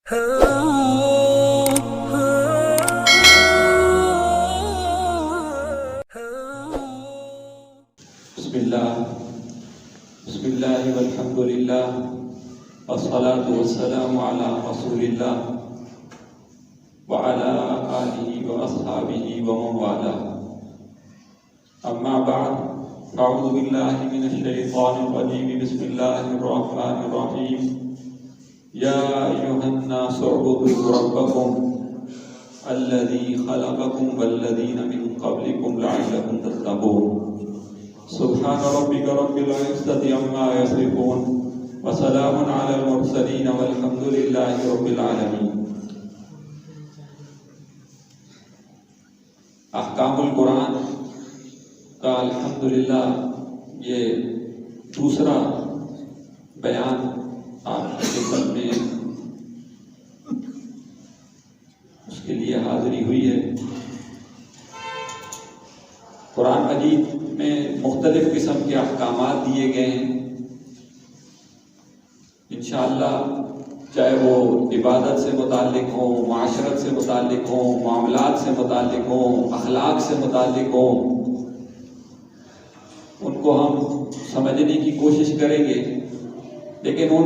بسم اللہ والحمد للہ والصلاة والسلام علی رسول اللہ وعلی آلہ واصحابہ ومن والاه اما بعد اعوذ باللہ من الشیطان الرجیم بسم اللہ الرحمن الرحیم یا ایھا الناس اعبدوا ربکم الذی خلقکم والذین من قبلکم لعلکم تتقون سبحان ربک رب العزة عما یصفون وسلام علی المرسلین والحمد للہ رب العالمین۔ احکام القرآن کا الحمدللہ یہ دوسرا بیان آپ کی خدمت میں اس کے لیے حاضری ہوئی ہے۔ قرآن مجید میں مختلف قسم کے احکامات دیے گئے ہیں، انشاءاللہ چاہے وہ عبادت سے متعلق ہوں، معاشرت سے متعلق ہوں، معاملات سے متعلق ہوں، اخلاق سے متعلق ہوں، ان کو ہم سمجھنے کی کوشش کریں گے۔ لیکن ان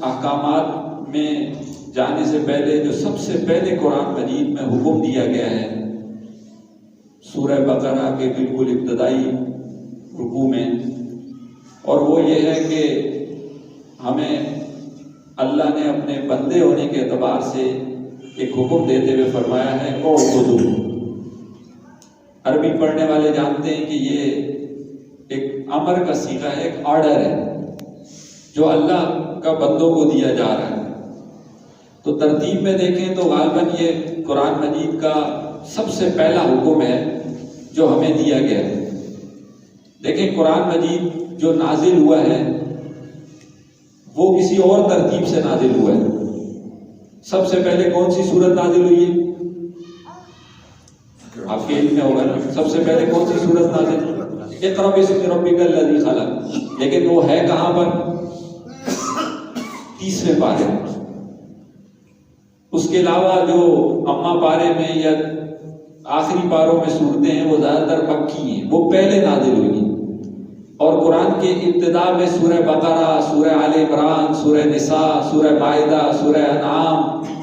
احکامات میں جانے سے پہلے جو سب سے پہلے قرآن مجید میں حکم دیا گیا ہے سورہ بقرہ کے بالکل ابتدائی رکوع میں، اور وہ یہ ہے کہ ہمیں اللہ نے اپنے بندے ہونے کے اعتبار سے ایک حکم دیتے ہوئے فرمایا ہے اعبدوا۔ عربی پڑھنے والے جانتے ہیں کہ یہ ایک امر کا صیغہ ہے، ایک آرڈر ہے جو اللہ کا بندوں کو دیا جا رہا ہے۔ تو ترتیب میں دیکھیں تو غالباً یہ قرآن مجید کا سب سے پہلا حکم ہے جو ہمیں دیا گیا ہے۔ دیکھیں قرآن مجید جو نازل ہوا ہے وہ کسی اور ترتیب سے نازل ہوا ہے۔ سب سے پہلے کون سی سورت نازل ہوئی ہے؟ آپ کے علم میں ہوگا نا، سب سے پہلے کون سی سورت نازل ہوئی؟ اقرأ باسم ربک الذی خلق، لیکن وہ ہے کہاں پر؟ 30ویں پارے۔ اس کے علاوہ جو اما پارے میں یا آخری پاروں میں صورتیں ہیں وہ زیادہ تر مکی ہیں، وہ پہلے نازل ہوئی ہیں۔ اور قرآن کے ابتدا میں سورہ بقرہ، سورہ آل عمران، سورہ نساء، سورہ مائدہ، سورہ انعام،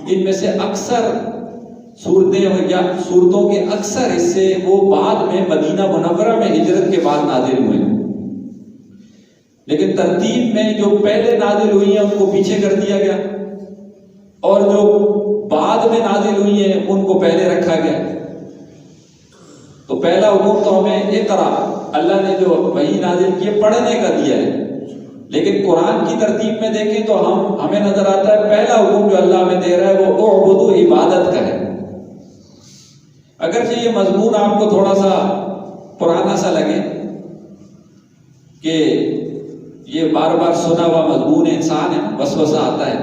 ان میں سے اکثر صورتیں یا صورتوں کے اکثر حصے وہ بعد میں مدینہ منورہ میں ہجرت کے بعد نازل ہوئے ہیں۔ لیکن ترتیب میں جو پہلے نازل ہوئی ہیں ان کو پیچھے کر دیا گیا، اور جو بعد میں نازل ہوئی ہیں ان کو پہلے رکھا گیا۔ تو پہلا حکم تو ہمیں اقرا، اللہ نے جو وحی نازل کی پڑھنے کا دیا ہے۔ لیکن قرآن کی ترتیب میں دیکھیں تو ہمیں نظر آتا ہے پہلا حکم جو اللہ ہمیں دے رہا ہے وہ اعبدوا، عبادت کا ہے۔ اگرچہ یہ مضمون آپ کو تھوڑا سا پرانا سا لگے کہ یہ بار بار سنا ہوا مضمون انسان ہے، وسوسہ آتا ہے،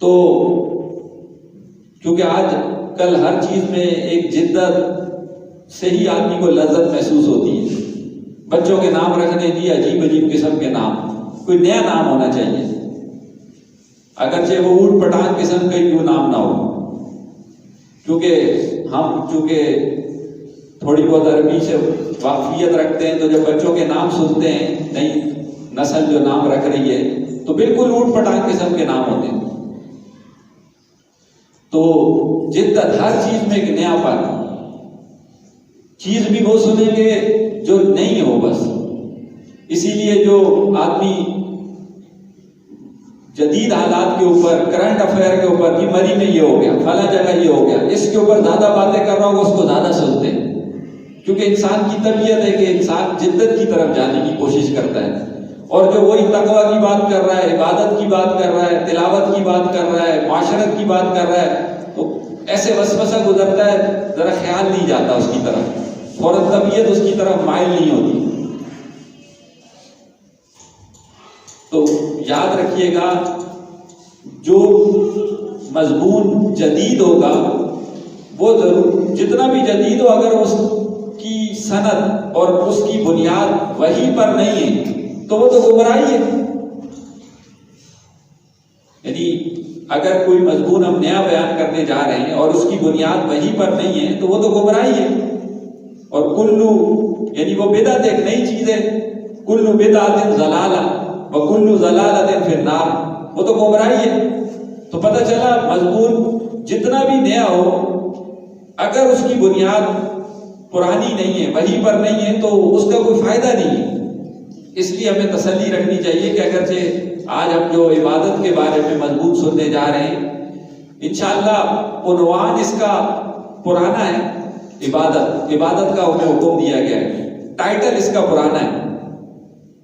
تو کیونکہ آج کل ہر چیز میں ایک جدت سے ہی آدمی کو لذت محسوس ہوتی ہے۔ بچوں کے نام رکھنے کی عجیب عجیب قسم کے نام، کوئی نیا نام ہونا چاہیے، اگرچہ وہ اوٹ پٹانگ قسم کا کیوں نام نہ ہو۔ کیونکہ ہم چونکہ تھوڑی بہت عربی سے واقفیت رکھتے ہیں، تو جب بچوں کے نام سنتے ہیں، نئی نسل جو نام رکھ رہی ہے، تو بالکل اوٹ پٹانگ قسم کے نام ہوتے ہیں۔ تو جدت ہر چیز میں ایک نیا پن، چیز بھی وہ سنیں گے جو نہیں ہو بس۔ اسی لیے جو آدمی جدید حالات کے اوپر، کرنٹ افیئر کے اوپر کہ مری میں یہ ہو گیا، فلاں جگہ یہ ہو گیا، اس کے اوپر زیادہ باتیں کر رہا ہوگا، اس کو زیادہ سنتے ہیں، کیونکہ انسان کی طبیعت ہے کہ انسان جدت کی طرف جانے کی کوشش کرتا ہے۔ اور جو وہی تقویٰ کی بات کر رہا ہے، عبادت کی بات کر رہا ہے، تلاوت کی بات کر رہا ہے، معاشرت کی بات کر رہا ہے، تو ایسے وسوسہ گزرتا ہے، ذرا خیال نہیں جاتا اس کی طرف، فوراً طبیعت اس کی طرف مائل نہیں ہوتی۔ تو یاد رکھیے گا جو مضمون جدید ہوگا وہ ضرور جتنا بھی جدید ہو، اگر اس کی سند اور اس کی بنیاد وحی پر نہیں ہے تو وہ تو گمراہی ہے۔ یعنی اگر کوئی مضمون ہم نیا بیان کرنے جا رہے ہیں اور اس کی بنیاد وہی پر نہیں ہے تو وہ تو گمراہی ہے. اور کلو یعنی وہ بدعت ایک نئی چیز ہے. کلو بدعت ضلالہ وکل ضلالۃ فی النار، وہ تو گمراہی ہے. تو پتہ چلا مضمون جتنا بھی نیا ہو اگر اس کی بنیاد پرانی نہیں ہے، وہی پر نہیں ہے، تو اس کا کوئی فائدہ نہیں ہے. اس لیے ہمیں تسلی رکھنی چاہیے کہ اگرچہ آج ہم جو عبادت کے بارے میں مضمون سننے جا رہے ہیں، انشاءاللہ عنوان اس کا پرانا ہے، عبادت کا ہمیں حکم دیا گیا ہے، ٹائٹل اس کا پرانا ہے،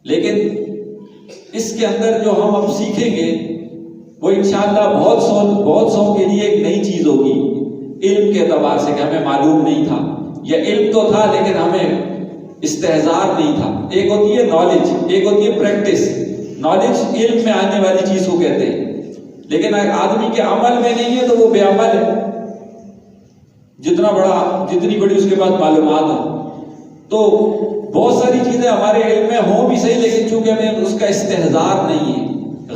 لیکن اس کے اندر جو ہم اب سیکھیں گے وہ انشاءاللہ بہت سو کے لیے ایک نئی چیز ہوگی علم کے اعتبار سے، کہ ہمیں معلوم نہیں تھا، یا علم تو تھا لیکن ہمیں استحضار نہیں تھا. ایک ہوتی ہے نالج، ایک ہوتی ہے پریکٹس. نالج علم میں آنے والی چیز کو کہتے ہیں، لیکن اگر آدمی کے عمل میں نہیں ہے تو وہ بے عمل ہے، جتنی بڑی اس کے پاس معلومات ہو. تو بہت ساری چیزیں ہمارے علم میں ہوں بھی صحیح، لیکن چونکہ ہمیں اس کا استحضار نہیں ہے،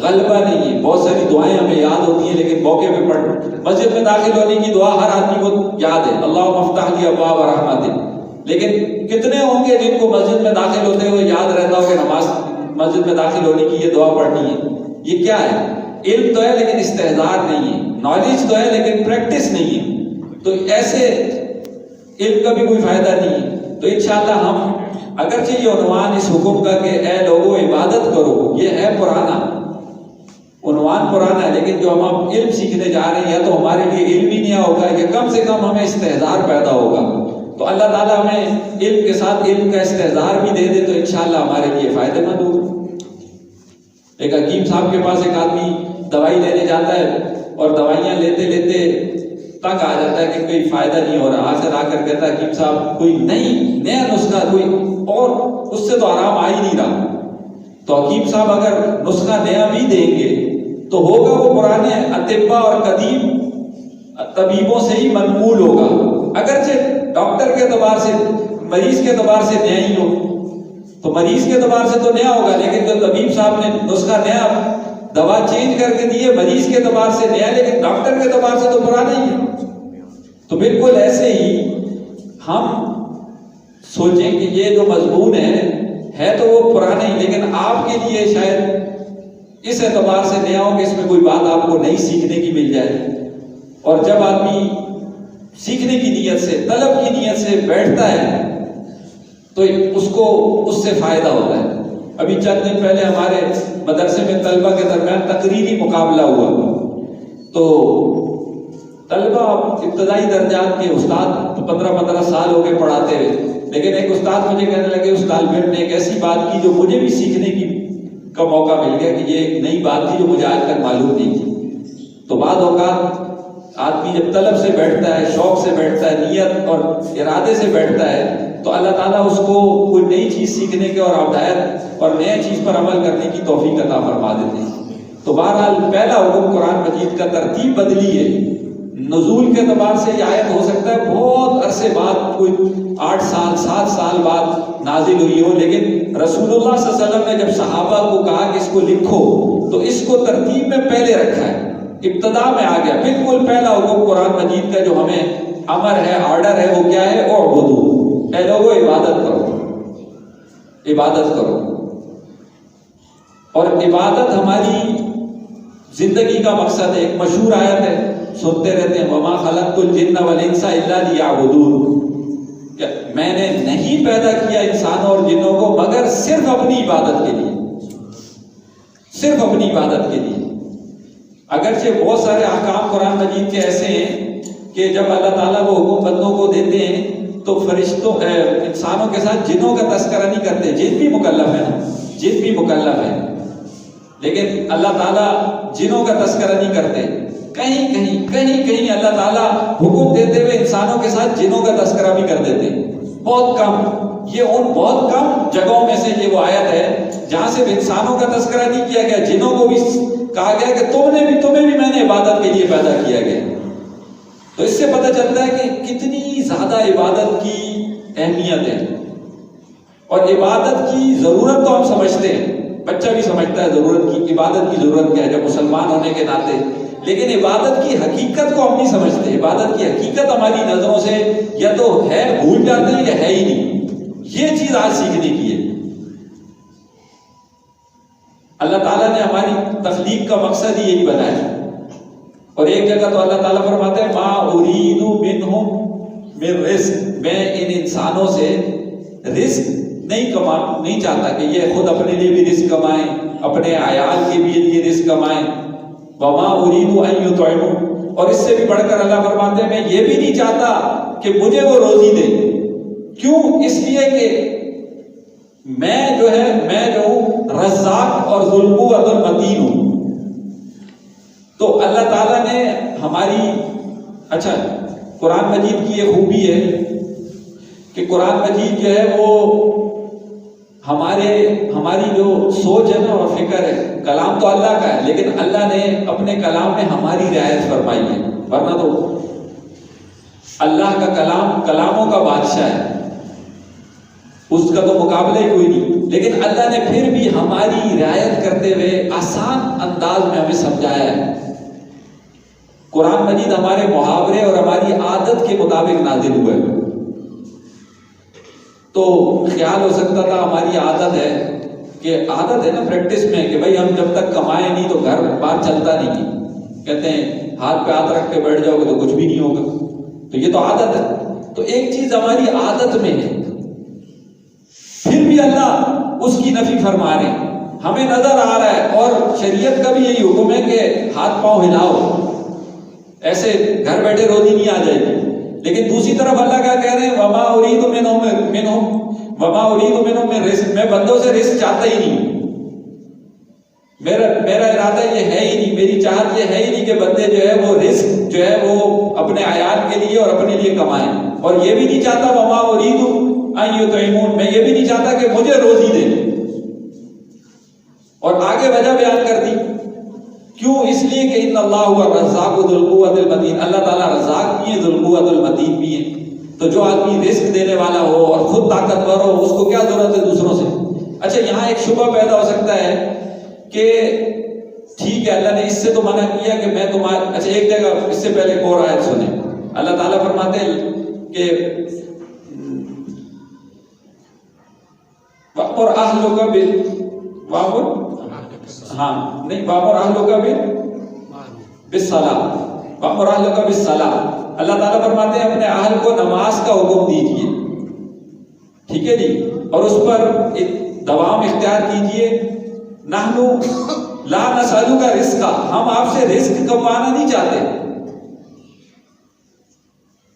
غلبہ نہیں ہے. بہت ساری دعائیں ہمیں یاد ہوتی ہیں لیکن موقع پہ پڑھ، مسجد میں داخل ہونے کی دعا ہر آدمی کو یاد ہے، اللہم افتح لی ابواب رحمتک، لیکن کتنے ہوں گے جن کو مسجد میں داخل ہوتے ہوئے یاد رہتا ہو کہ مسجد میں داخل ہونے کی یہ دعا پڑھنی ہے؟ یہ کیا ہے؟ علم تو ہے لیکن استحضار نہیں ہے، نالج تو ہے لیکن پریکٹس نہیں ہے. تو ایسے علم کا بھی کوئی فائدہ نہیں ہے. تو انشاءاللہ ہم اگرچہ یہ عنوان اس حکم کا کہ اے لوگو عبادت کرو، یہ ہے پرانا عنوان، پرانا ہے، لیکن جو ہم علم سیکھنے جا رہے ہیں یا تو ہمارے لیے علم ہی نیا ہوگا یا کم سے کم ہمیں استحضار پیدا ہوگا. تو اللہ تعالیٰ ہمیں علم کے ساتھ علم کا استحضار بھی دے دے تو انشاءاللہ ہمارے لیے فائدہ مند ہوگا. ایک حکیم صاحب کے پاس ایک آدمی دوائی لینے جاتا ہے اور دوائیاں لیتے لیتے تنگ آ جاتا ہے کہ کوئی فائدہ نہیں ہو رہا. آخر آ کر کہتا ہے حکیم صاحب کوئی نیا نسخہ کوئی اور، اس سے تو آرام آ ہی نہیں رہا. تو حکیم صاحب اگر نسخہ نیا بھی دیں گے تو ہوگا وہ پرانے اطباء اور قدیم طبیبوں سے ہی منقول ہوگا، اگرچہ ڈاکٹر کے اعتبار سے مریض کے اعتبار سے نیا ہی ہو. تو مریض کے اعتبار سے تو نیا ہوگا، لیکن جو طبیب صاحب نے نسخہ نیا دوا چینج کر کے دی ہے مریض کے اعتبار سے نیا، لیکن ڈاکٹر کے اعتبار سے تو پرانا ہی ہے. تو بالکل ایسے ہی ہم سوچیں کہ یہ جو مضمون ہے تو وہ پرانا ہی، لیکن آپ کے لیے شاید اس اعتبار سے نیا ہو کہ اس میں کوئی بات آپ کو نئی سیکھنے کی مل جائے. اور جب آدمی سیکھنے کی نیت سے، طلب کی نیت سے بیٹھتا ہے تو اس سے فائدہ ہوتا ہے. ابھی چند دن پہلے ہمارے مدرسے میں طلبہ کے درمیان تقریری مقابلہ ہوا. تو طلبہ ابتدائی درجات کے استاد 15 سال ہو گئے پڑھاتے ہوئے، لیکن ایک استاد مجھے کہنے لگے اس طالب علم نے ایک ایسی بات کی جو مجھے بھی سیکھنے کا موقع مل گیا کہ یہ ایک نئی بات تھی جو مجھے آج تک معلوم نہیں تھی. تو بعض اوقات آدمی جب طلب سے بیٹھتا ہے، شوق سے بیٹھتا ہے، نیت اور ارادے سے بیٹھتا ہے تو اللہ تعالیٰ اس کو کوئی نئی چیز سیکھنے کے اور ہدایت اور نئے چیز پر عمل کرنے کی توفیق عطا فرما دیتے ہیں. تو بہرحال پہلا حکم قرآن مجید کا ترتیب بدلی ہے. نزول کے اعتبار سے یہ آیت ہو سکتا ہے بہت عرصے بعد، کوئی 8 سال 7 سال بعد نازل ہوئی ہو، لیکن رسول اللہ صلی اللہ علیہ وسلم نے جب صحابہ کو کہا کہ اس کو لکھو تو اس کو ترتیب میں پہلے رکھا ہے، ابتدا میں آ گیا. بالکل پہلا حکم قرآن مجید کا جو ہمیں امر ہے، آرڈر ہے، وہ کیا ہے؟ اعبدو، اے لوگو عبادت کرو، عبادت کرو. اور عبادت ہماری زندگی کا مقصد ہے. ایک مشہور آیت ہے، سنتے رہتے ہیں، وما خلقت الجن والانس الا لیعبدون، کہ میں نے نہیں پیدا کیا انسانوں اور جنوں کو مگر صرف اپنی عبادت کے لیے، صرف اپنی عبادت کے لیے. اگرچہ بہت سارے احکام قرآن مجید کے ایسے ہیں کہ جب اللہ تعالیٰ وہ حکم بندوں کو دیتے ہیں تو فرشتوں انسانوں کے ساتھ جنوں کا تذکرہ نہیں کرتے. جن بھی مکلف ہے نا، جن بھی مکلف ہے، لیکن اللہ تعالیٰ جنوں کا تذکرہ نہیں کرتے. کہیں اللہ تعالیٰ حکم دیتے ہوئے انسانوں کے ساتھ جنوں کا تذکرہ بھی کر دیتے. بہت کم، یہ ان بہت کم جگہوں میں سے یہ وہ آیت ہے جہاں سے انسانوں کا تذکرہ نہیں کیا گیا، جنوں کو بھی کہا گیا کہ تمہیں بھی میں نے عبادت کے لیے پیدا کیا گیا. تو اس سے پتہ چلتا ہے کہ کتنی زیادہ عبادت کی اہمیت ہے. اور عبادت کی ضرورت تو ہم سمجھتے ہیں، بچہ بھی سمجھتا ہے ضرورت کی، عبادت کی ضرورت کیا ہے. جب مسلمان ہونے کے ناطے لیکن عبادت کی حقیقت کو ہم نہیں سمجھتے. عبادت کی حقیقت ہماری نظروں سے یا تو ہے بھول جاتے ہیں یا ہے ہی نہیں. یہ چیز آج سیکھنے کی ہے. اللہ تعالیٰ نے ہماری تخلیق کا مقصد ہی یہی بنایا. اور ایک جگہ تو اللہ تعالیٰ فرماتے ہیں ما ارید منہم من رزق، میں ان انسانوں سے رزق نہیں چاہتا کہ یہ خود اپنے لیے بھی رزق کمائیں، اپنے عیال کے لیے رزق کمائیں. وما ارید ان یطعمون، اور اس سے بھی بڑھ کر اللہ فرماتے ہیں میں یہ بھی نہیں چاہتا کہ مجھے وہ روزی دے. کیوں؟ اس لیے کہ میں جو ہوں رزاق اور ذو القوۃ المتین ہوں. تو اللہ تعالیٰ نے ہماری قرآن مجید کی یہ خوبی ہے کہ قرآن مجید جو ہے وہ ہماری جو سوچ ہے نا اور فکر ہے، کلام تو اللہ کا ہے لیکن اللہ نے اپنے کلام میں ہماری رعایت فرمائی ہے. ورنہ تو اللہ کا کلام کلاموں کا بادشاہ ہے، اس کا تو مقابلہ ہی کوئی نہیں. لیکن اللہ نے پھر بھی ہماری رعایت کرتے ہوئے آسان انداز میں ہمیں سمجھایا ہے. قرآن مجید ہمارے محاورے اور ہماری عادت کے مطابق نازل ہوا ہے. تو خیال ہو سکتا تھا ہماری عادت ہے نا پریکٹس میں کہ بھائی ہم جب تک کمائیں نہیں تو گھر بار چلتا نہیں. کہتے ہیں ہاتھ پہ ہاتھ رکھ کے بیٹھ جاؤ گے تو کچھ بھی نہیں ہوگا. تو یہ تو عادت ہے. تو ایک چیز ہماری عادت میں ہے، پھر بھی اللہ اس کی نفی فرما رہے ہیں. ہمیں نظر آ رہا ہے اور شریعت کا بھی یہی حکم ہے کہ ہاتھ پاؤں ہلاؤ، ایسے گھر بیٹھے روزی نہیں آ جائے گی. لیکن دوسری طرف اللہ کیا کہہ رہے ہیں وما ارید منہم من رزق، میں بندوں سے رزق چاہتا ہی نہیں. میرا ارادہ یہ ہے ہی نہیں، میری چاہت یہ ہے ہی نہیں کہ بندے جو ہے وہ رزق جو ہے وہ اپنے عیال کے لیے اور اپنے لیے کمائیں. اور یہ بھی نہیں چاہتا وما ارید ان یطعمون، میں یہ بھی نہیں چاہتا کہ مجھے روزی دے. اور آگے وجہ بیان کر دی کیوں؟ اس لیے کہ ان اللہ هو الرزاق ذو القوۃ المتین، اللہ تعالیٰ رزاق بھی ہے، ذو القوۃ المتین بھی ہے. تو جو آدمی رزق دینے والا ہو اور خود طاقتور ہو اس کو کیا ضرورت ہے دوسروں سے. یہاں ایک شبہ پیدا ہو سکتا ہے کہ ٹھیک ہے اللہ نے اس سے تو منع کیا کہ میں تمہارے ایک جگہ اس سے پہلے ایک اور آیت سنیں. اللہ تعالیٰ فرماتے ہیں کہ وَأْمُرْ أَهْلَكَ بِالصَّلَاةِ. اللہ تعالیٰ فرماتے ہیں اپنے اہل کو نماز کا حکم دیجیے، ٹھیک ہے جی، اور اس پر دوام اختیار کیجیے. نَحْنُ لَا نَسْأَلُكَ رِزْقًا، ہم آپ سے رزق کمانا نہیں چاہتے.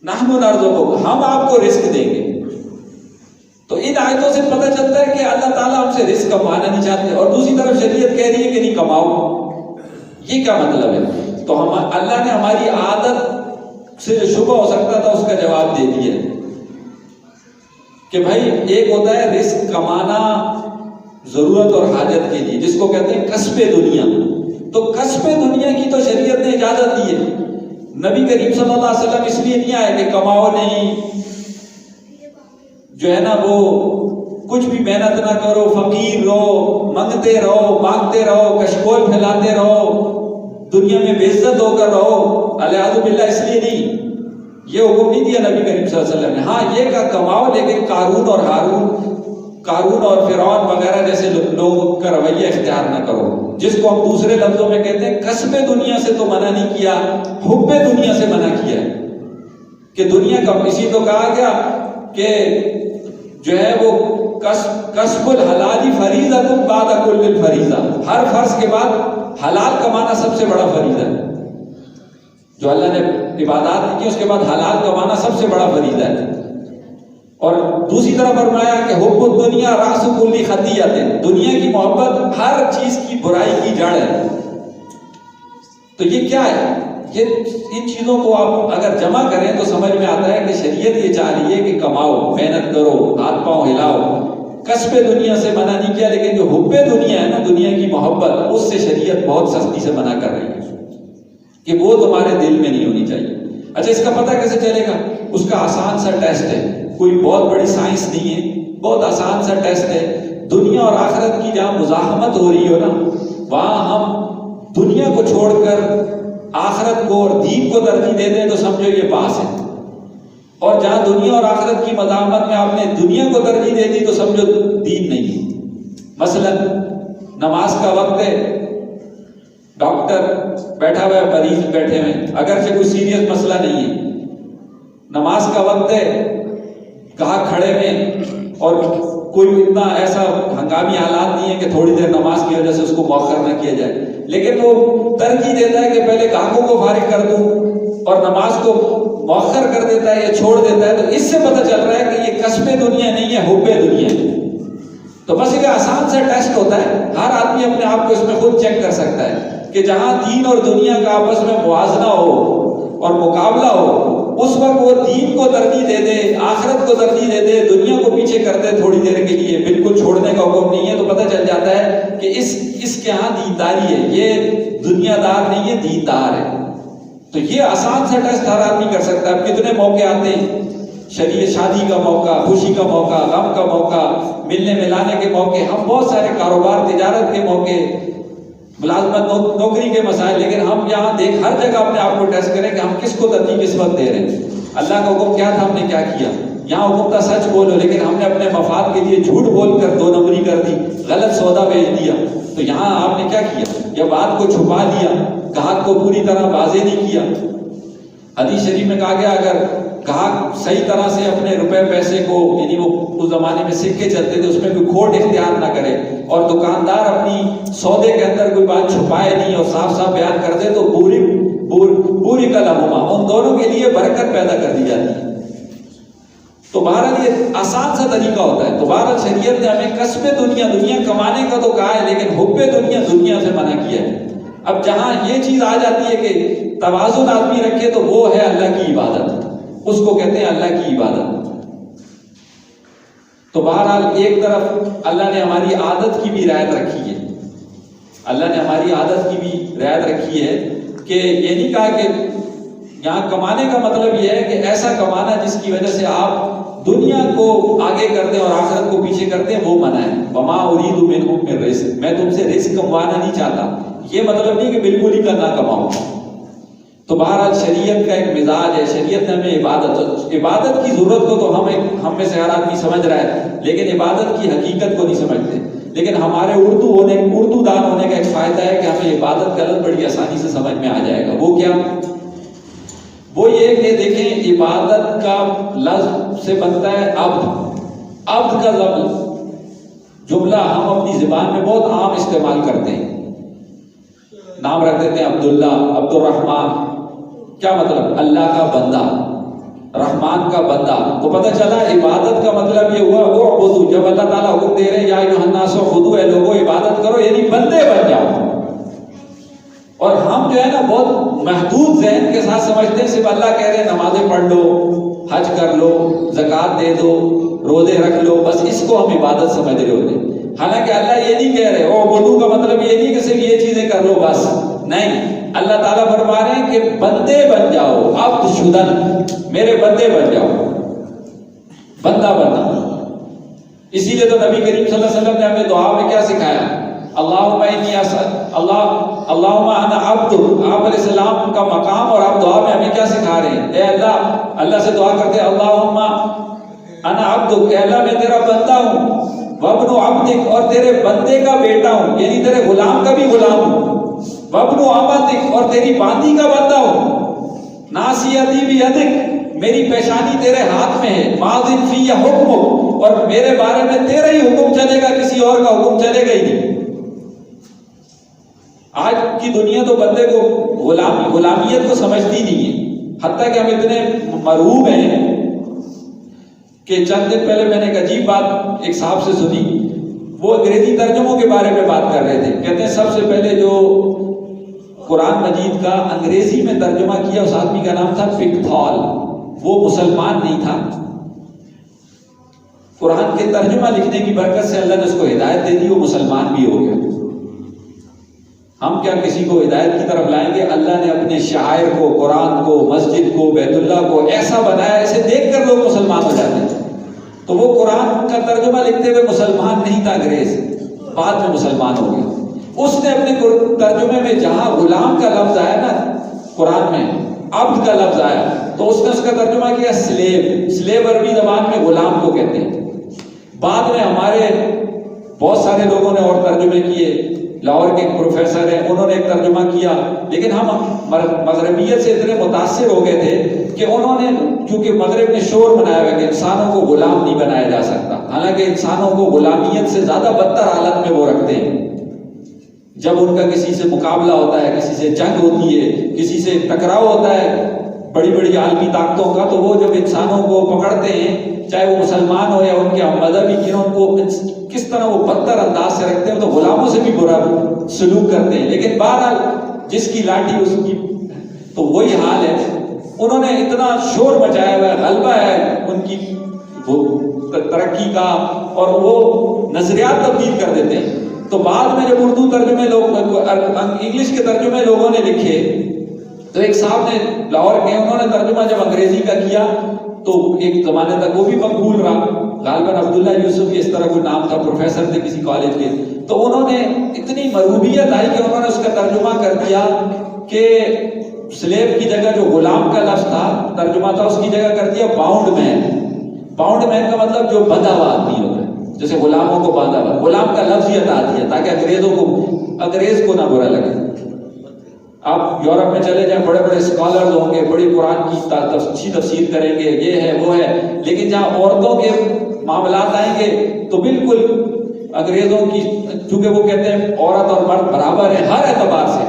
نَحْنُ نَرْزُقُكَ، ہم آپ کو رزق دیں گے. تو ان آیتوں سے پتہ چلتا ہے کہ اللہ تعالیٰ ہم سے رزق کمانا نہیں چاہتے اور دوسری طرف شریعت کہہ رہی ہے کہ نہیں کماؤ. یہ کیا مطلب ہے؟ تو اللہ نے ہماری عادت سے جو شبہ ہو سکتا تھا اس کا جواب دے دیا کہ بھائی ایک ہوتا ہے رزق کمانا ضرورت اور حاجت کے لیے، جس کو کہتے ہیں کسب دنیا. تو کسب دنیا کی تو شریعت نے اجازت دی ہے. نبی کریم صلی اللہ علیہ وسلم اس لیے نہیں آئے کہ کماؤ نہیں، جو ہے نا وہ کچھ بھی محنت نہ کرو، فقیر رہو، مانگتے رہو، کشکول پھیلاتے رہو، دنیا میں بے عزت ہو کر رہو. الیاذ باللہ اس لیے نہیں، یہ حکم نہیں دیا نبی کریم صلی اللہ علیہ وسلم نے. ہاں یہ کہا کماؤ، لیکن قارون اور فرعون وغیرہ جیسے لوگوں کا رویہ اختیار نہ کرو، جس کو ہم دوسرے لفظوں میں کہتے ہیں کسب دنیا سے تو منع نہیں کیا، حب دنیا سے منع کیا کہ دنیا کا. اسی تو کہا گیا کہ جو ہے وہ کسب الحلال فریضۃ بعد کل الفریضہ، ہر فرض کے بعد حلال کمانا سب سے بڑا فریضہ ہے. جو اللہ نے عبادات کی اس کے بعد حلال کمانا سب سے بڑا فریضہ ہے. اور دوسری طرف فرمایا کہ حب الدنیا راس کل خطیئۃ، دنیا کی محبت ہر چیز کی برائی کی جڑ ہے. تو یہ کیا ہے؟ ان چیزوں کو آپ اگر جمع کریں تو سمجھ میں آتا ہے کہ شریعت یہ چاہ رہی ہے کہ کماؤ، محنت کرو، ہاتھ پاؤں ہلاؤ. کسب دنیا سے منع نہیں کیا، لیکن جو حب دنیا ہے نا، دنیا کی محبت، اس سے شریعت بہت سختی سے منع کر رہی ہے کہ وہ تمہارے دل میں نہیں ہونی چاہیے. اس کا پتہ کیسے چلے گا؟ اس کا آسان سا ٹیسٹ ہے، کوئی بہت بڑی سائنس نہیں ہے، بہت آسان سا ٹیسٹ ہے. دنیا اور آخرت کی جہاں مزاحمت ہو رہی ہو نا، وہاں ہم دنیا کو چھوڑ کر آخرت کو اور دین کو ترجیح دے دیں تو سمجھو یہ پاس ہے، اور جہاں دنیا اور آخرت کی مداحمت میں آپ نے دنیا کو ترجیح دے دی تو سمجھو دین نہیں ہے۔ مثلا نماز کا وقت ہے، ڈاکٹر بیٹھا ہوا ہے، مریض بیٹھے ہوئے، اگرچہ کوئی سیریس مسئلہ نہیں ہے، نماز کا وقت ہے، کہاں کھڑے میں اور کوئی اتنا ایسا ہنگامی حالات نہیں ہے کہ تھوڑی دیر نماز کی وجہ سے اس کو مؤخر نہ کیا جائے، لیکن وہ ترجیح دیتا ہے کہ پہلے گاہکوں کو فارغ کر دوں اور نماز کو مؤخر کر دیتا ہے یا چھوڑ دیتا ہے۔ تو اس سے پتہ چل رہا ہے کہ یہ کسب دنیا نہیں ہے، حب دنیا ہے۔ تو بس ایک آسان سا ٹیسٹ ہوتا ہے، ہر آدمی اپنے آپ کو اس میں خود چیک کر سکتا ہے کہ جہاں دین اور دنیا کا آپس میں موازنہ ہو اور مقابلہ ہو، اس وقت وہ دین کو ترجیح دے دے، آخرت کو ترجیح دے دے، دنیا کو پیچھے کر دے تھوڑی دیر کے لیے، بالکل چھوڑنے کا حکم نہیں ہے، تو پتہ چل جاتا ہے کہ اس کے ہاں دینداری ہے، یہ دنیا دار نہیں ہے، دیندار ہے۔ تو یہ آسان سا ٹیسٹ ہر آدمی کر سکتا ہے۔ اب کتنے موقع آتے ہیں، شادی کا موقع، خوشی کا موقع، غم کا موقع، ملنے ملانے کے موقع، ہم بہت سارے کاروبار، تجارت کے موقع، ملازمت، نوکری کے مسائل، لیکن ہم یہاں ہر جگہ اپنے آپ کو ٹیسٹ کریں کہ ہم کس کو ترجیح کس وقت دے رہے ہیں۔ اللہ کا حکم کیا تھا، ہم نے کیا کیا؟ یہاں حکم تھا سچ بولو، لیکن ہم نے اپنے مفاد کے لیے جھوٹ بول کر 2 نمبری کر دی، غلط سودا بیچ دیا۔ تو یہاں آپ نے کیا کیا؟ یا بات کو چھپا دیا، گاہک کو پوری طرح واضح نہیں کیا۔ حدیث شریف میں کہا گیا اگر گاہک صحیح طرح سے اپنے روپے پیسے کو، یعنی وہ اس زمانے میں سکے چلتے تھے، اس میں کوئی کھوٹ اختیار نہ کرے، اور دکاندار اپنی سودے کے اندر کوئی بات چھپائے نہیں اور صاف صاف بیان کر دے، تو بوری کا لہما، ان دونوں کے لیے برکت پیدا کر دی جاتی ہے۔ تو بہرحال یہ آسان سا طریقہ ہوتا ہے۔ تو بہرحال شریعت نے ہمیں کسب دنیا کمانے کا تو کہا ہے، لیکن حب دنیا سے منع کیا ہے۔ اب جہاں یہ چیز آ جاتی ہے کہ توازن آدمی رکھے، تو وہ ہے اللہ کی عبادت، اس کو کہتے ہیں اللہ کی عبادت۔ تو بہرحال ایک طرف اللہ نے ہماری عادت کی بھی رعایت رکھی ہے، اللہ نے ہماری عادت کی بھی رعایت رکھی ہے کہ یہ نہیں کہا کہ یہاں کمانے کا مطلب یہ ہے کہ ایسا کمانا جس کی وجہ سے آپ دنیا کو آگے کر دیں اور آخرت کو پیچھے کر دیں، وہ منع ہے۔ وما اريد منكم من رزق، میں تم سے رزق کموانا نہیں چاہتا، یہ مطلب نہیں کہ بالکل ہی نہ کماؤں۔ تو بہرحال شریعت کا ایک مزاج ہے، شریعت نے ہمیں عبادت کی ضرورت کو تو ہم میں سے ہر آدمی سمجھ رہا ہے، لیکن عبادت کی حقیقت کو نہیں سمجھتے۔ لیکن ہمارے اردو دان ہونے کا ایک فائدہ ہے کہ ہمیں عبادت کا لفظ بڑی آسانی سے سمجھ میں آ جائے گا۔ وہ کیا؟ وہ یہ کہ دیکھیں، عبادت کا لفظ سے بنتا ہے عبد کا جملہ ہم اپنی زبان میں بہت عام استعمال کرتے ہیں، نام رکھ دیتے ہیں عبداللہ، عبد الرحمن، کیا مطلب؟ اللہ کا بندہ، رحمان کا بندہ۔ تو پتہ چلا عبادت کا مطلب یہ ہوا وہ عبدو، جب اللہ تعالیٰ حکم دے رہے ہیں یا ایھا الناس اعبدوا، اے لوگوں عبادت کرو، یعنی بندے بن جاؤ۔ اور ہم جو ہے نا بہت محدود ذہن کے ساتھ سمجھتے ہیں صرف اللہ کہہ رہے ہیں نمازیں پڑھ لو، حج کر لو، زکوٰۃ دے دو، روزے رکھ لو، بس اس کو ہم عبادت سمجھ رہے ہوتے ہیں۔ حالانکہ اللہ یہ نہیں کہہ رہے، اعبدوا کا مطلب یہ نہیں کہ صرف یہ چیزیں کر لو بس، نہیں، اللہ تعالیٰ فرما رہے ہیں کہ بندے بن جاؤ، عبد شدن، میرے بندے بن جاؤ، بندہ بننا۔ اسی لیے تو نبی کریم صلی اللہ علیہ وسلم نے ہمیں دعا میں کیا سکھایا؟ اللہم انی اللہم انا عبد۔ آپ علیہ السلام کا مقام اور آپ دعا میں ہمیں کیا سکھا رہے ہیں؟ اے اللہ سے دعا کرتے ہیں اللہم انا عبد، اے اللہ میں تیرا بندہ ہوں، وابن عبدک، اور تیرے بندے کا بیٹا ہوں، یعنی تیرے غلام کا بھی غلام ہوں، وابن عبدک، اور تیری باندی کا بندہ ہوں، ناصیتی بیدک، میری پیشانی تیرے ہاتھ میں ہے، ماضٍ فی حکمک، اور میرے بارے میں تیرا ہی حکم چلے گا، کسی اور کا حکم چلے گا ہی نہیں۔ آج کی دنیا تو بندے کو غلامیت کو سمجھتی نہیں ہے، حتیٰ کہ ہم اتنے مرعوب ہیں کہ چند دن پہلے میں نے ایک عجیب بات ایک صاحب سے سنی، وہ انگریزی ترجموں کے بارے میں بات کر رہے تھے، کہتے ہیں سب سے پہلے جو قرآن مجید کا انگریزی میں ترجمہ کیا اس آدمی کا نام تھا پکتھال، وہ مسلمان نہیں تھا، قرآن کے ترجمہ لکھنے کی برکت سے اللہ نے اس کو ہدایت دے دی، وہ مسلمان بھی ہو گیا۔ ہم کیا کسی کو ہدایت کی طرف لائیں گے؟ اللہ نے اپنے شاعر کو، قرآن کو، مسجد کو، بیت اللہ کو ایسا بنایا، اسے دیکھ کر لوگ مسلمان ہو جاتے ہیں۔ تو وہ قرآن کا ترجمہ لکھتے ہوئے مسلمان نہیں تھا انگریز، بعد میں مسلمان ہو گیا۔ اس نے اپنے ترجمے میں جہاں غلام کا لفظ آیا نا، قرآن میں عبد کا لفظ آیا تو اس نے اس کا ترجمہ کیا سلیو. سلیو عربی زبان میں غلام کو کہتے ہیں. بعد میں ہمارے بہت سارے لوگوں نے اور ترجمے کیے. لاہور کے ایک پروفیسر ہیں, انہوں نے ایک ترجمہ کیا, لیکن ہم مغربیت سے اتنے متاثر ہو گئے تھے کہ انہوں نے, کیونکہ مغرب نے شور بنایا ہوا کہ انسانوں کو غلام نہیں بنایا جا سکتا, حالانکہ انسانوں کو غلامیت سے زیادہ بدتر حالت میں وہ رکھتے ہیں. جب ان کا کسی سے مقابلہ ہوتا ہے, کسی سے جنگ ہوتی ہے, کسی سے ٹکراؤ ہوتا ہے بڑی بڑی عالمی طاقتوں کا, تو وہ جب انسانوں کو پکڑتے ہیں, چاہے وہ مسلمان ہو یا ان کے مذہبی کی, ان کو کس طرح وہ بدتر انداز سے رکھتے ہیں, تو غلاموں سے بھی برا سلوک کرتے ہیں. لیکن بہرحال جس کی لاٹھی اس کی, تو وہی حال ہے. انہوں نے اتنا شور مچایا ہوا ہے, غلبہ ہے ان کی وہ ترقی کا, اور وہ نظریات تبدیل کر دیتے ہیں. تو بعد میں جب اردو ترجمے لوگ, انگلش کے ترجمے لوگوں نے لکھے, تو ایک صاحب نے لاہور کے, انہوں نے ترجمہ جب انگریزی کا کیا تو ایک زمانے تک وہ بھی مقبول رہا. غالباً عبداللہ یوسف اس طرح کوئی نام تھا, پروفیسر تھے کسی کالج کے. تو انہوں نے اتنی مرغوبیت آئی کہ انہوں نے اس کا ترجمہ کر دیا کہ سلیب کی جگہ جو غلام کا لفظ تھا, ترجمہ تھا, اس کی جگہ کر دیا باؤنڈ مین. باؤنڈ مین کا مطلب جو بندھا ہوا آدمی ہوتا ہے, جیسے غلاموں کو باندھا ہوا. غلام کا لفظ یہ ہٹا دیا تاکہ انگریز کو نہ برا لگے. آپ یورپ میں چلے جائیں, بڑے بڑے اسکالرز ہوں گے, بڑی قرآن کی اچھی تفسیر کریں گے, یہ ہے وہ ہے, لیکن جہاں عورتوں کے معاملات آئیں گے تو بالکل انگریزوں کی, چونکہ وہ کہتے ہیں عورت اور مرد برابر ہے ہر اعتبار سے.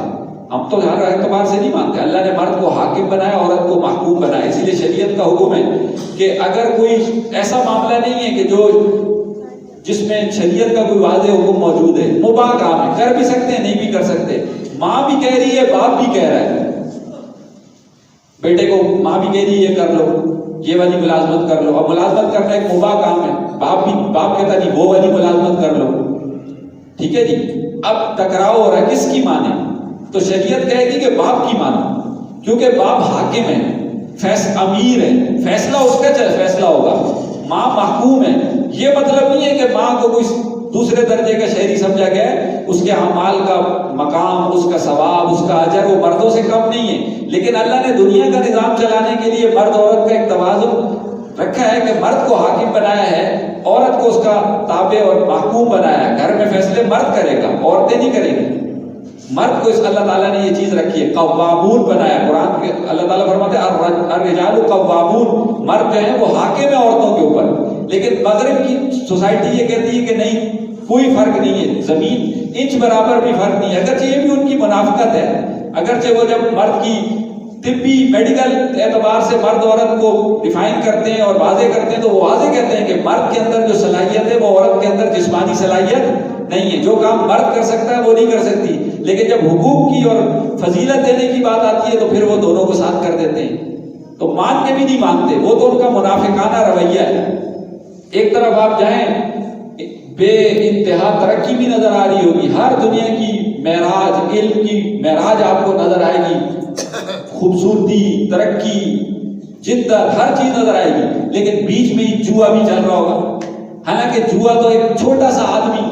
ہم تو ہر اعتبار سے نہیں مانتے. اللہ نے مرد کو حاکم بنایا, عورت کو محکوم بنایا. اسی لیے شریعت کا حکم ہے کہ اگر کوئی ایسا معاملہ نہیں ہے کہ جو جس میں شریعت کا کوئی واضح حکم موجود ہے, مباح کام ہے, کر بھی سکتے ہیں, نہیں بھی کر سکتے. ماں بھی کہہ رہی ہے, باپ بھی کہہ رہا ہے, بیٹے کو ماں بھی کہہ رہی ہے یہ کر لو, یہ والی ملازمت کر لو. اب ملازمت کرنا ایک مباح کام ہے, باپ کہتا نہیں وہ والی ملازمت کر لو. ٹھیک ہے جی, اب ٹکراؤ ہو رہا ہے, کس کی مانے؟ تو شریعت کہے گی کہ باپ کی مانو, کیونکہ باپ حاکم ہے, امیر ہے, فیصلہ اس کا فیصلہ ہوگا. ماں محکوم ہے. یہ مطلب نہیں ہے کہ ماں کو کوئی دوسرے درجے کا شہری سمجھا گیا ہے, اس کے اعمال کا مقام, اس کا ثواب, اس کا اجر وہ مردوں سے کم نہیں ہے. لیکن اللہ نے دنیا کا نظام چلانے کے لیے مرد عورت کا ایک توازن رکھا ہے کہ مرد کو حاکم بنایا ہے, عورت کو اس کا تابع اور محکوم بنایا ہے. گھر میں فیصلے مرد کرے گا, عورتیں نہیں کریں گی. مرد کو اس اللہ تعالیٰ نے یہ چیز رکھی ہے, قوامون بنایا. قرآن کے اللہ تعالیٰ فرماتے ہیں الرجال قوامون, مرد جو ہیں وہ حاکم ہے عورتوں کے اوپر. لیکن مغرب کی سوسائٹی یہ کہتی ہے کہ نہیں, کوئی فرق نہیں ہے, زمین انچ برابر بھی فرق نہیں ہے. اگرچہ یہ بھی ان کی منافقت ہے, اگرچہ وہ جب مرد کی طبی میڈیکل اعتبار سے مرد عورت کو ڈیفائن کرتے ہیں اور واضح کرتے ہیں, تو وہ واضح کہتے ہیں کہ مرد کے اندر جو صلاحیت ہے وہ عورت کے اندر جسمانی صلاحیت نہیں ہے. جو کام مرد کر سکتا ہے وہ نہیں کر سکتی. لیکن جب حقوق کی اور فضیلت دینے کی بات آتی ہے تو پھر وہ دونوں کو ساتھ کر دیتے ہیں. تو مان کے بھی نہیں مانتے, وہ تو ان کا منافقانہ رویہ ہے. ایک طرف آپ جائیں, بے انتہا ترقی بھی نظر آ رہی ہوگی, ہر دنیا کی معراج, علم کی معراج آپ کو نظر آئے گی, خوبصورتی, ترقی, جدت, ہر چیز نظر آئے گی. لیکن بیچ میں ہی جوا بھی چل رہا ہوگا. حالانکہ جوا تو ایک چھوٹا سا آدمی,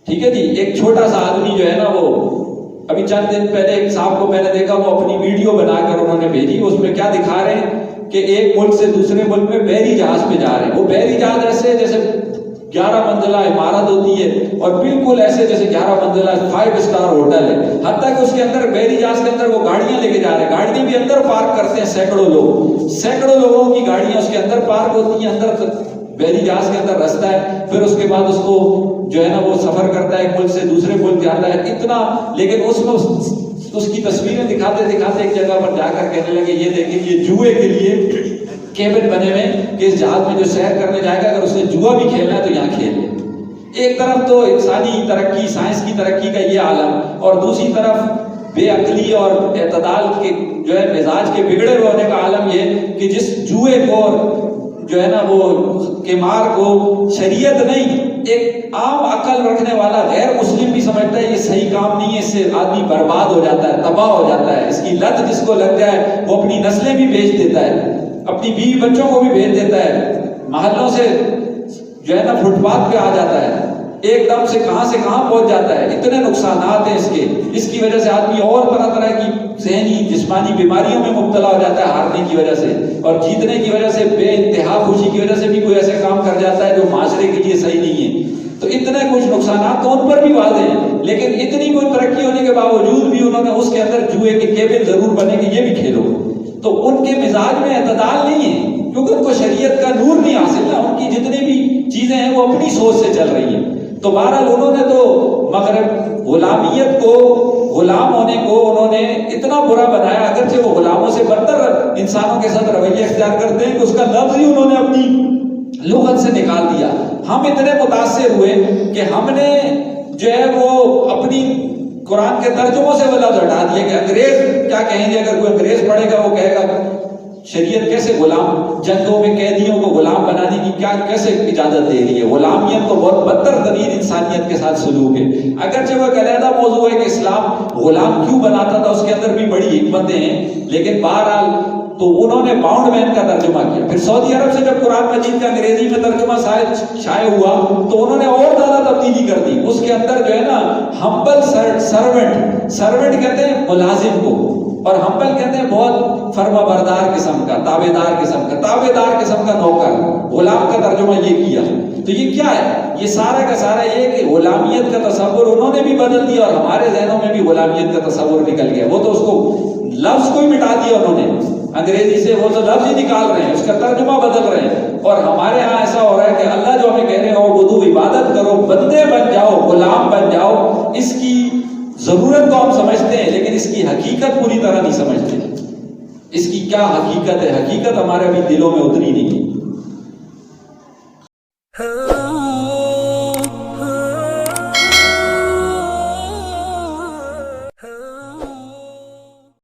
ٹھیک ہے جی, ایک چھوٹا سا آدمی جو ہے نا, وہ ابھی چند دن پہلے ایک صاحب کو میں نے دیکھا, وہ اپنی ویڈیو بنا کر انہوں نے بھیجی. اس میں کیا دکھا رہے ہیں کہ ایک ملک سے دوسرے ملک میں بحری جہاز پہ جا رہے ہیں. وہ بحری جہاز ایسے جیسے 11 منزلہ عمارت ہوتی ہے, اور بالکل ایسے جیسے 11 منزلہ 5 اسٹار ہوٹل ہے. حتیٰ کہ اس کے اندر بحری جہاز کے اندر وہ گاڑیاں لے کے جا رہے ہیں, گاڑیاں بھی اندر پارک کرتے ہیں. سینکڑوں لوگوں کی گاڑیاں اس کے اندر پارک ہوتی ہیں. اندر بحری جہاز کے اندر رستہ ہے, پھر اس کے بعد اس کو جو ہے نا وہ سفر کرتا ہے, ایک ملک سے دوسرے ملک جاتا ہے. اتنا, لیکن اس کو اس کی تصویریں دکھاتے دکھاتے ایک جگہ پر جا کر کہنے لگے یہ دیکھیں یہ جوئے کے لیے کیبن بنے ہوئے کہ اس جہاز میں جو سیر کرنے جائے گا اگر اس نے جوا بھی کھیلنا ہے تو یہاں کھیل لے. ایک طرف تو انسانی ترقی, سائنس کی ترقی کا یہ عالم, اور دوسری طرف بے عقلی اور اعتدال کے جو ہے مزاج کے بگڑے ہونے کا عالم یہ کہ جس جوئے کو جو ہے نا وہ قمار کو شریعت نہیں, ایک عام عقل رکھنے والا غیر مسلم بھی سمجھتا ہے یہ صحیح کام نہیں ہے, اس سے آدمی برباد ہو جاتا ہے, تباہ ہو جاتا ہے. اس کی لت جس کو لگ جائے وہ اپنی نسلیں بھی بیچ دیتا ہے, اپنی بیوی بچوں کو بھی بھیج دیتا ہے, محلوں سے جو ہے نا فٹ پاتھ پہ آ جاتا ہے. ایک دم سے کہاں پہنچ جاتا ہے. اتنے نقصانات ہیں اس کی وجہ سے آدمی اور طرح طرح کی ذہنی جسمانی بیماریوں میں مبتلا ہو جاتا ہے ہارنے کی وجہ سے، اور جیتنے کی وجہ سے بے انتہا خوشی کی وجہ سے بھی کوئی ایسے کام کر جاتا ہے جو معاشرے کے لیے صحیح نہیں ہے. تو اتنے کچھ نقصانات تو ان پر بھی واضح ہیں، لیکن اتنی کوئی ترقی ہونے کے باوجود بھی انہوں نے اس کے اندر جوئے کے کیبن ضرور بنے کہ یہ بھی کھیلو. تو ان کے مزاج میں اعتدال نہیں ہے، کیونکہ ان کو شریعت کا نور نہیں حاصل ہے. ان کی جتنی بھی چیزیں ہیں وہ اپنی سوچ سے چل رہی ہیں. تو بہرحال انہوں نے تو مغرب غلامیت کو، غلام ہونے کو انہوں نے اتنا برا بنایا، اگرچہ وہ غلاموں سے برتر انسانوں کے ساتھ رویہ اختیار کرتے ہیں کہ اس کا لفظ ہی انہوں نے اپنی لغت سے نکال دیا. ہم اتنے متاثر ہوئے کہ ہم نے جو ہے وہ اپنی قرآن کے ترجموں سے وہ لفظ ہٹا دیا کہ انگریز کیا کہیں گے. اگر کوئی انگریز پڑھے گا وہ کہے گا شریعت کیسے غلام، جنگوں میں قیدیوں کو غلام بنانے کی کیسے اجازت دے رہی ہے. غلامیت تو بہت بدتر ترین انسانیت کے ساتھ سلوک ہے. اگرچہ وہ ایک علیحدہ موضوع ہے کہ اسلام غلام کیوں بناتا تھا، اس کے اندر بھی بڑی حکمتیں ہیں، لیکن بہرحال تو انہوں نے باؤنڈ مین کا ترجمہ کیا. پھر سعودی عرب سے جب قرآن مجید کا انگریزی میں ترجمہ شائع ہوا تو انہوں نے اور زیادہ تبدیلی کر دی. اس کے اندر جو ہے نا ہمبل سرونٹ کہتے ہیں ملازم کو، اور ہمبل کہتے ہیں بہت فرما بردار قسم کا، تابعدار قسم کا نوکر. غلام کا ترجمہ یہ کیا. تو یہ کیا ہے؟ یہ سارا کا سارا یہ کہ غلامیت کا تصور انہوں نے بھی بدل دیا اور ہمارے ذہنوں میں بھی غلامیت کا تصور نکل گیا. وہ تو اس کو لفظ کو ہی مٹا دیا انہوں نے انگریزی سے، وہ تو لفظ ہی نکال رہے ہیں، اس کا ترجمہ بدل رہے ہیں. اور ہمارے ہاں ایسا ہو رہا ہے کہ اللہ جو ہمیں کہہ رہے ہیں اور بدو عبادت کرو، بندے بن جاؤ، غلام بن جاؤ، اس کی ضرورت تو ہم سمجھتے ہیں لیکن اس کی حقیقت پوری طرح نہیں سمجھتے. اس کی کیا حقیقت ہے، حقیقت ہمارے ابھی دلوں میں اتری نہیں ہے.